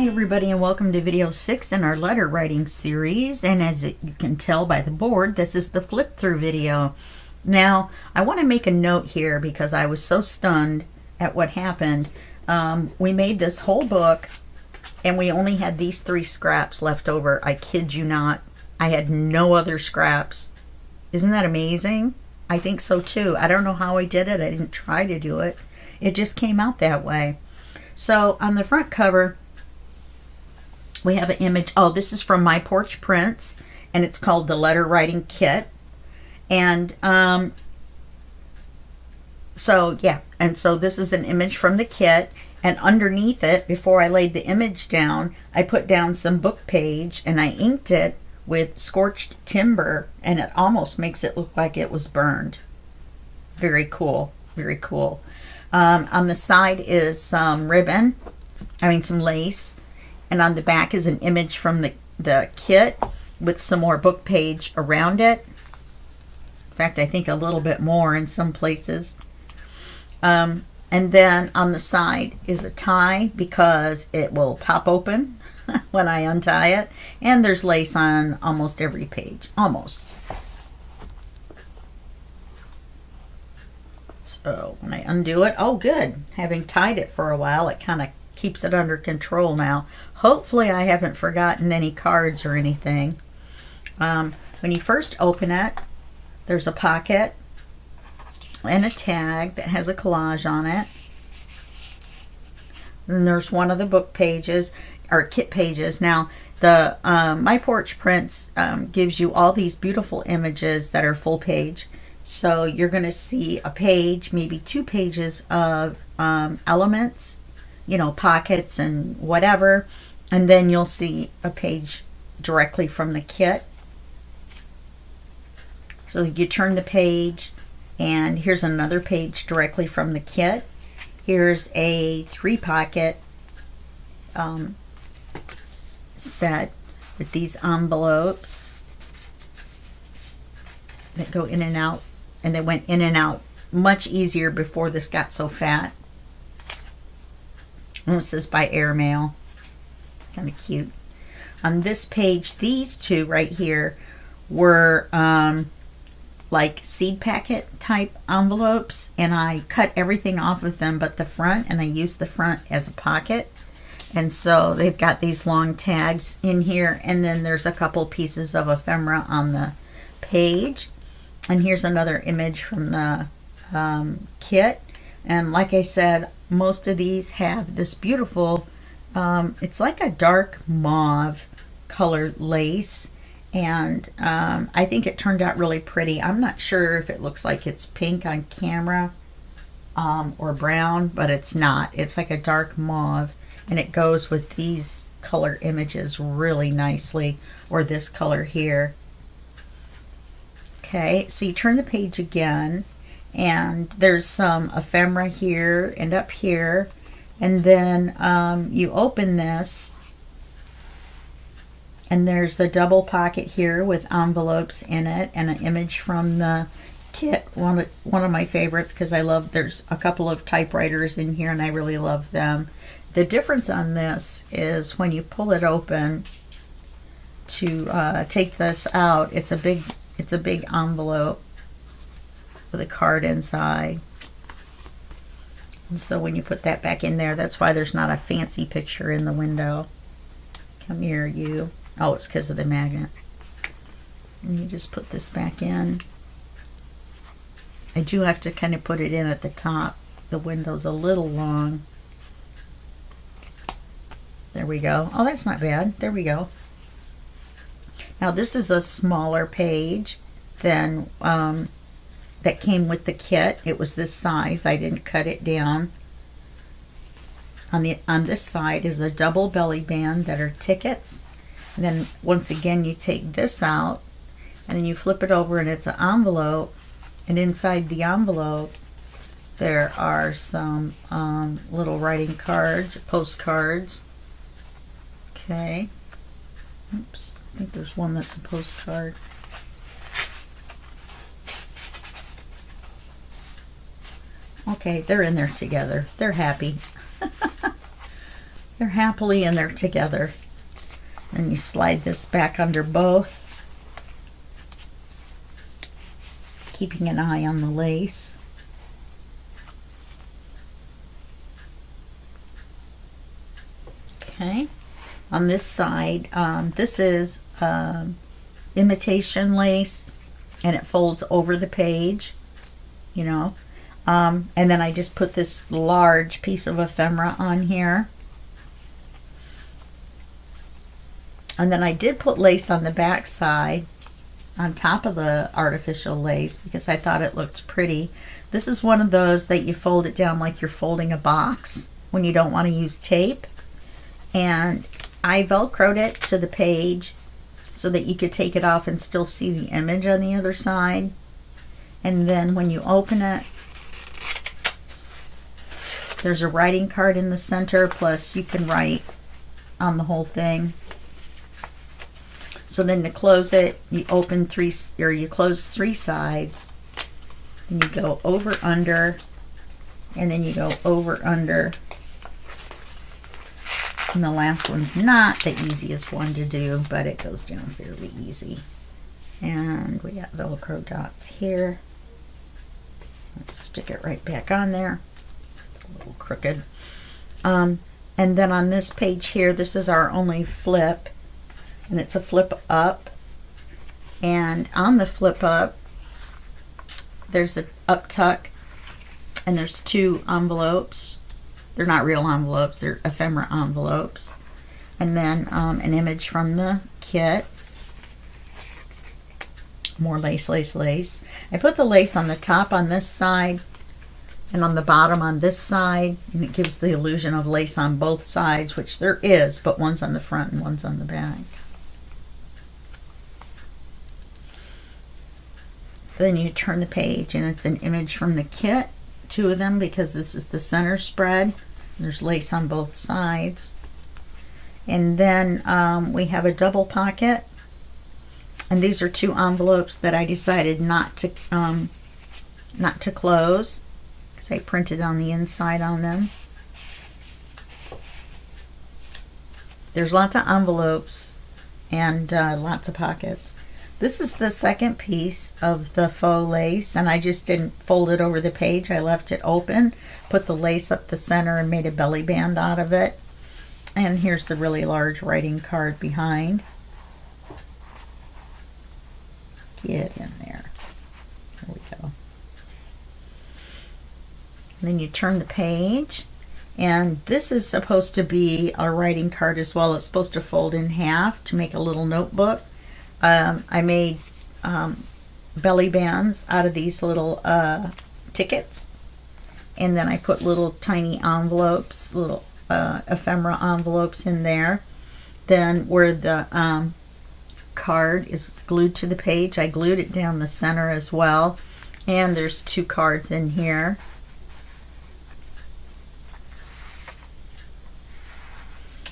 Hi everybody, and welcome to video 6 in our letter writing series. And as you can tell by the board, this is the flip through video. Now I want to make a note here because I was so stunned at what happened. We made this whole book and we only had these 3 scraps left over. I kid you not, I had no other scraps. Isn't that amazing? I think so too. I don't know how I did it. I didn't try to do it. It just came out that way. So on the front cover we have an image. Oh, this is from My Porch Prints, and it's called the Letter Writing Kit. And so this is an image from the kit, and underneath it, before I laid the image down, I put down some book page and I inked it with scorched timber, and it almost makes it look like it was burned. Very cool, very cool. On the side is some ribbon, some lace. And on the back is an image from the kit with some more book page around it. In fact, I think a little bit more in some places. And then on the side is a tie because it will pop open when I untie it. And there's lace on almost every page. Almost. So when I undo it, oh good. Having tied it for a while, it kind of keeps it under control now. Hopefully I haven't forgotten any cards or anything. When you first open it, there's a pocket and a tag that has a collage on it. And there's one of the book pages, or kit pages. Now the My Porch Prints gives you all these beautiful images that are full page. So you're going to see a page, maybe 2 pages of elements, pockets and whatever, and then you'll see a page directly from the kit. So you turn the page and here's another page directly from the kit. Here's a 3-pocket set with these envelopes that go in and out, and they went in and out much easier before this got so fat. And this is by airmail. Kind of cute. On this page, these 2 right here were like seed packet type envelopes, and I cut everything off of them but the front, and I used the front as a pocket. And so they've got these long tags in here, and then there's a couple pieces of ephemera on the page. And here's another image from the kit. And like I said, most of these have this beautiful, it's like a dark mauve colored lace. And I think it turned out really pretty. I'm not sure if it looks like it's pink on camera or brown, but it's not. It's like a dark mauve, and it goes with these color images really nicely, or this color here. Okay, so you turn the page again, and there's some ephemera here and up here, and then you open this, and there's the double pocket here with envelopes in it and an image from the kit. One of my favorites, because I love, there's a couple of typewriters in here and I really love them. The difference on this is when you pull it open to take this out, it's a big envelope with a card inside. And so when you put that back in there, that's why there's not a fancy picture in the window. Come here, you. Oh, it's because of the magnet. And you just put this back in. I do have to kind of put it in at the top. The window's a little long. There we go. Oh, that's not bad. There we go. Now this is a smaller page than that came with the kit. It was this size. I didn't cut it down. On this side is a double belly band that are tickets. And then once again you take this out and then you flip it over and it's an envelope, and inside the envelope there are some little writing cards, postcards. Okay. Oops. I think there's one that's a postcard. Okay, they're in there together. They're happy. They're happily in there together. And you slide this back under both, keeping an eye on the lace. Okay, on this side, this is imitation lace, and it folds over the page, you know. And then I just put this large piece of ephemera on here. And then I did put lace on the back side on top of the artificial lace because I thought it looked pretty. This is one of those that you fold it down like you're folding a box when you don't want to use tape. And I velcroed it to the page so that you could take it off and still see the image on the other side. And then when you open it, there's a writing card in the center, plus you can write on the whole thing. So then to close it, you open you close 3 sides, and you go over under, and then you go over under. And the last one's not the easiest one to do, but it goes down fairly easy. And we got Velcro dots here. Let's stick it right back on there. It's a little crooked. And then on this page here, this is our only flip. And it's a flip up, and on the flip up there's an up tuck, and there's 2 envelopes. They're not real envelopes, they're ephemera envelopes, and then an image from the kit. More lace, lace, lace. I put the lace on the top on this side and on the bottom on this side, and it gives the illusion of lace on both sides, which there is, but one's on the front and one's on the back. Then you turn the page, and it's an image from the kit, 2 of them, because this is the center spread. There's lace on both sides. And then we have a double pocket, and these are 2 envelopes that I decided not to close because I printed on the inside on them. There's lots of envelopes and lots of pockets. This is the second piece of the faux lace, and I just didn't fold it over the page. I left it open, put the lace up the center, and made a belly band out of it. And here's the really large writing card behind. Get in there. There we go. And then you turn the page, and this is supposed to be a writing card as well. It's supposed to fold in half to make a little notebook. I made belly bands out of these little tickets, and then I put little tiny envelopes, little ephemera envelopes in there. Then where the card is glued to the page, I glued it down the center as well, and there's 2 cards in here.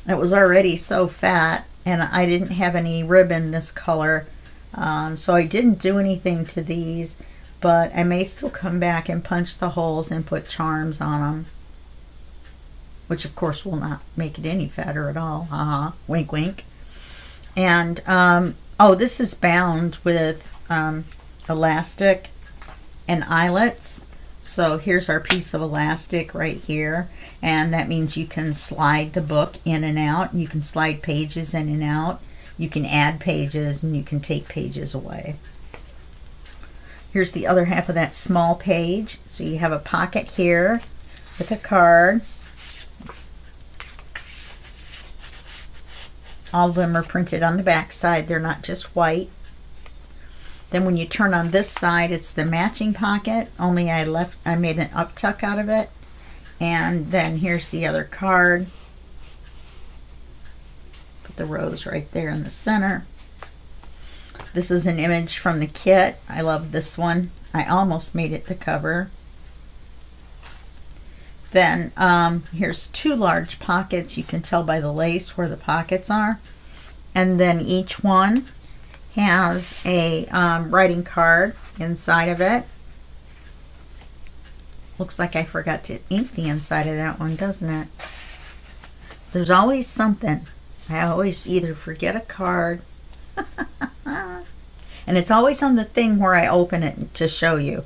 It was already so fat, and I didn't have any ribbon this color, so I didn't do anything to these, but I may still come back and punch the holes and put charms on them, which of course will not make it any fatter at all. Wink wink. And oh, this is bound with elastic and eyelets. So here's our piece of elastic right here, and that means you can slide the book in and out. You can slide pages in and out. You can add pages, and you can take pages away. Here's the other half of that small page. So you have a pocket here with a card. All of them are printed on the back side. They're not just white. Then when you turn on this side, it's the matching pocket, only I made an up tuck out of it. And then here's the other card. Put the rose right there in the center. This is an image from the kit. I love this one. I almost made it the cover. Then here's 2 large pockets. You can tell by the lace where the pockets are. And then each one has a writing card inside of it. Looks like I forgot to ink the inside of that one, doesn't it? There's always something. I always either forget a card, and it's always on the thing where I open it to show you.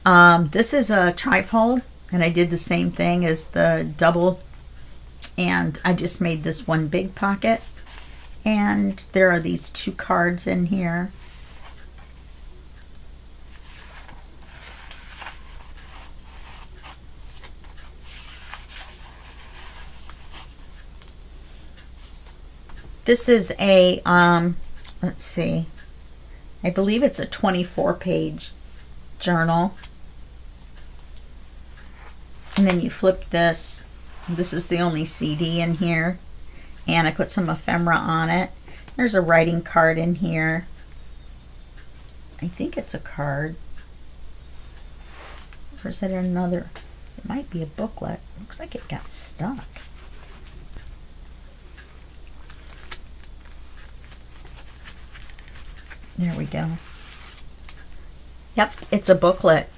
This is a trifold, and I did the same thing as the double, and I just made this one big pocket, and there are these 2 cards in here. This is a, let's see, I believe it's a 24-page journal. And then you flip this. This is the only CD in here. And I put some ephemera on it. There's a writing card in here. I think it's a card. Or is it another? It might be a booklet. Looks like it got stuck. There we go. Yep, it's a booklet.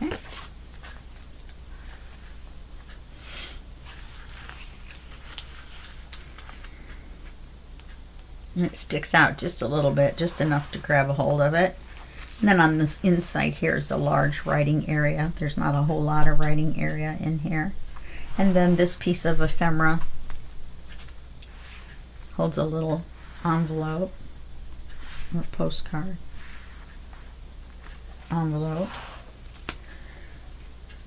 Okay. And it sticks out just a little bit, just enough to grab a hold of it. And then on this inside here is a large writing area. There's not a whole lot of writing area in here. And then this piece of ephemera holds a little envelope or postcard envelope.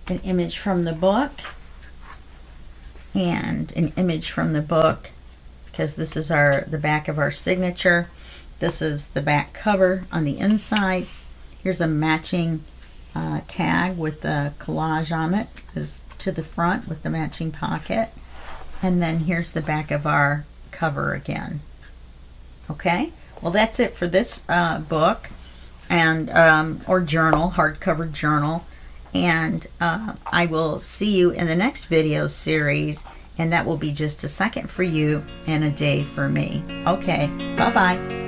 An image from the book, and an image from the book, because this is the back of our signature. This is the back cover on the inside. Here's a matching tag with the collage on it, is to the front with the matching pocket. And then here's the back of our cover again. Okay, well that's it for this book and or journal, hardcover journal. And I will see you in the next video series, and that will be just a second for you and a day for me. Okay, bye-bye.